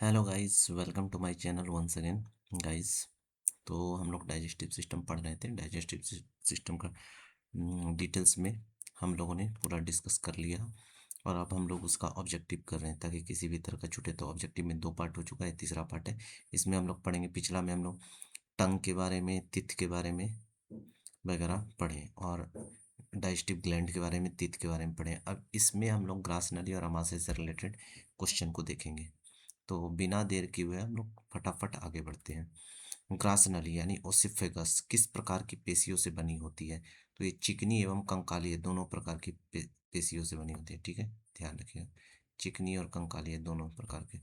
Hello guys, welcome to my channel once again guys. तो हम लोग डाइजेस्टिव सिस्टम पढ़ रहे थे। डाइजेस्टिव सिस्टम का डिटेल्स में हम लोगों ने पूरा डिस्कस कर लिया और अब हम लोग उसका ऑब्जेक्टिव कर रहे हैं ताकि किसी भी तरह का छूटे। तो ऑब्जेक्टिव में दो पार्ट हो चुका है, तीसरा पार्ट है। इसमें हम लोग पढ़ेंगे, पिछला में हम लोग टंग के बारे में, तित के बारे में वगैरह पढ़े और डाइजेस्टिव ग्लैंड के बारे में, तित के बारे में पढ़े। अब इसमें हम लोग ग्रास नली और अमाशय से रिलेटेड क्वेश्चन को देखेंगे। तो बिना देर किए हुए हम लोग फटाफट आगे बढ़ते हैं। ग्रास नली यानी ओसिफेगस किस प्रकार की पेशियों से बनी होती है? तो ये चिकनी एवं कंकालीय दोनों प्रकार की पेशियों से बनी होती है। ठीक है, ध्यान रखिएगा, चिकनी और कंकालीय दोनों प्रकार के।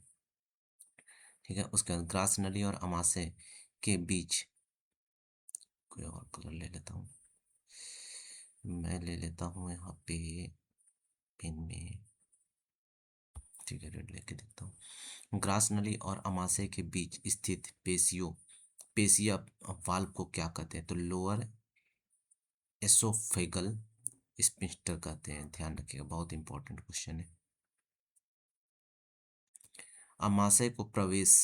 ठीक है, उसके बाद ग्रास नली और अमाशय के बीच, कोई और कलर ले लेता हूँ, मैं ले लेता हूँ यहाँ पे पेन में। ठीक है, रेड लेके देखता हूँ। ग्रास नली और अमाशय के बीच स्थित पेशिया वाल्व को क्या कहते हैं? तो लोअर एसोफेगल स्फिंक्टर कहते हैं। ध्यान रखिएगा, बहुत इंपॉर्टेंट क्वेश्चन है। अमाशय को प्रवेश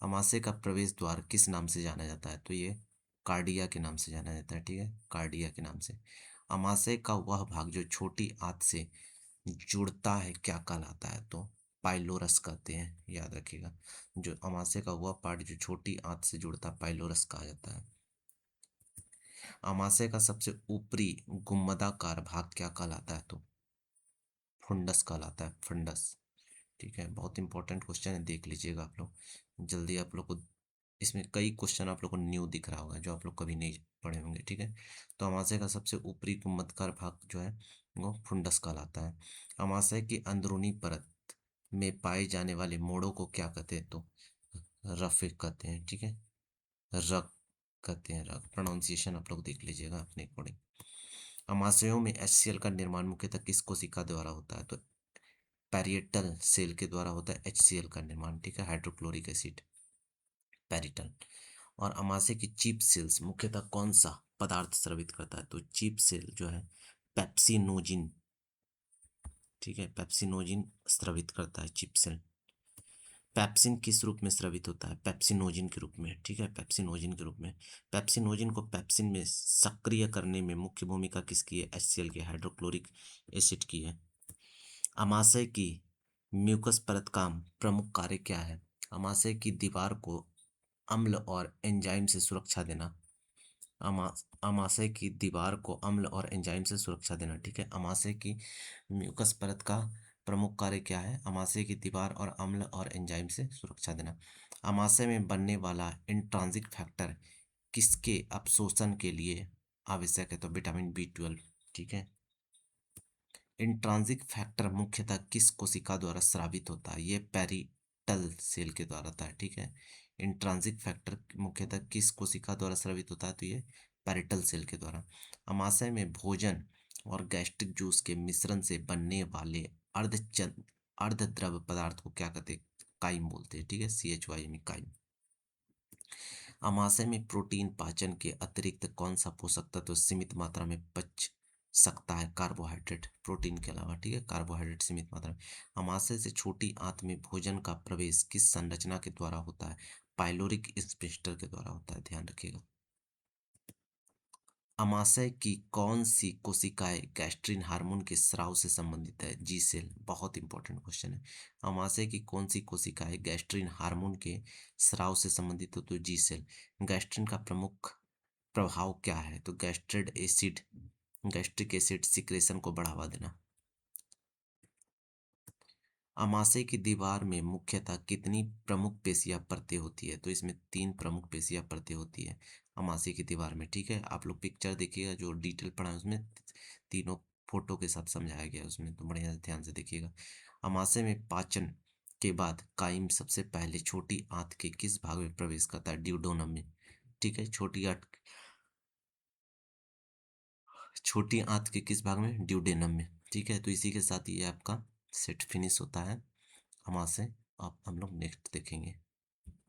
अमाशय का प्रवेश द्वार किस नाम से जाना जाता है? तो ये कार्डिया के नाम से जाना जाता है। ठीक है, कार्डिया के नाम से। अमाशय का वह भाग जो छोटी आंत से जुड़ता है क्या कहलाता है? तो पाइलोरस कहते हैं, याद रखिएगा। जो अमाशय का वह पार्ट जो छोटी आंत से जुड़ता है, पाइलोरस कहा जाता है। अमाशय का सबसे ऊपरी गुम्बदाकार भाग क्या कहलाता है? तो फुंडस कहलाता है, फंडस। ठीक है, बहुत इंपॉर्टेंट क्वेश्चन है, देख लीजिएगा आप लोग जल्दी। आप लोग को इसमें कई क्वेश्चन आप लोग को न्यू दिख रहा होगा जो आप लोग कभी नहीं पढ़े होंगे। ठीक है, तो अमाशय का सबसे ऊपरी गुम्बदकार भाग जो है वो फुंडस कहलाता है। अमाशय की अंदरूनी परत में पाए जाने वाले मोड़ों को क्या कहते हैं? तो रफिक कहते हैं। ठीक है, रग कहते हैं, रग। प्रोनाउंसिएशन आप लोग देख लीजिएगा अपने अकॉर्डिंग। अमाशयों में HCl का निर्माण मुख्यतः किस कोशिका द्वारा होता है? तो पैरिएटल सेल के द्वारा होता है HCl का निर्माण। ठीक है, हाइड्रोक्लोरिक एसिड, पैरिटल। और अमाशय की चीप सेल्स मुख्यतः कौन सा पदार्थ स्रावित करता है? तो चीप सेल जो है पेप्सिनोजिन। ठीक है, पेप्सिनोजिन स्रावित करता है चीप सेल। पेप्सिन किस रूप में स्रावित होता है? पेप्सिनोजिन के रूप में। ठीक है, पेप्सिनोजिन के रूप में। पेप्सिनोजिन को पेप्सिन में सक्रिय करने में मुख्य भूमिका किसकी है? HCl की, हाइड्रोक्लोरिक एसिड की है। अमाशय की म्यूकस परत का प्रमुख कार्य क्या है? अमाशय की दीवार को अम्ल और एंजाइम से सुरक्षा देना। अमाशय की दीवार को अम्ल और एंजाइम से सुरक्षा देना। ठीक है, अमाशय की म्यूकस परत का प्रमुख कार्य क्या है? अमाशय की दीवार और अम्ल और एंजाइम से सुरक्षा देना। अमाशय में बनने वाला इंट्रांसिक फैक्टर किसके अवशोषण के लिए आवश्यक है? तो विटामिन B12। ठीक है, इंट्रांसिक फैक्टर मुख्यतः किस कोशिका द्वारा स्रावित होता है? ये पेरिटल सेल के द्वारा होता है। ठीक है, इंट्रांसिक फैक्टर मुख्यतः किस कोशिका द्वारा स्रावित होता है? तो ये पेरिटल सेल के द्वारा। अमाशय में भोजन और गैस्ट्रिक जूस के मिश्रण से बनने वाले अर्धद्रव पदार्थ को क्या कहते हैं? काइम बोलते हैं। ठीक है, CHYM, काइम। अमाशय में प्रोटीन पाचन के अतिरिक्त कौन सा पोषक तत्व सीमित मात्रा में पच सकता है? कार्बोहाइड्रेट, प्रोटीन के अलावा। ठीक है, कार्बोहाइड्रेट सीमित मात्रा में। अमाशय से छोटी आंत में भोजन का प्रवेश किस संरचना के द्वारा होता है? पाइलोरिक स्फिंक्टर के द्वारा होता है, ध्यान रखिएगा। अमाशय की कौन सी कोशिकाएं गैस्ट्रिन हार्मोन के स्राव से संबंधित है? जी सेल, बहुत इंपॉर्टेंट क्वेश्चन है। अमाशय की कौन सी कोशिकाएं गैस्ट्रिन हार्मोन के स्राव से संबंधित हो? तो जी सेल। गैस्ट्रिन का प्रमुख प्रभाव क्या है? तो गैस्ट्रिक एसिड सिक्रेशन को बढ़ावा देना। अमाशय की दीवार में मुख्यतः कितनी प्रमुख पेशियां परतें होती है? तो इसमें 3 प्रमुख पेशियां परतें होती है अमाशय की दीवार में। ठीक है, आप लोग पिक्चर देखिएगा, जो डिटेल पढ़ा है उसमें तीनों फोटो के साथ समझाया गया है उसमें, तो बढ़िया ध्यान से देखिएगा। अमाशय में पाचन के बाद काइम सबसे पहले छोटी आंत के किस भाग में प्रवेश करता है? ड्यूडोनम में। ठीक है, छोटी आंत के किस भाग में? ड्यूडेनम में। ठीक है, तो इसी के साथ ये आपका सेट फिनिश होता है अमाशय। आप हम लोग नेक्स्ट देखेंगे।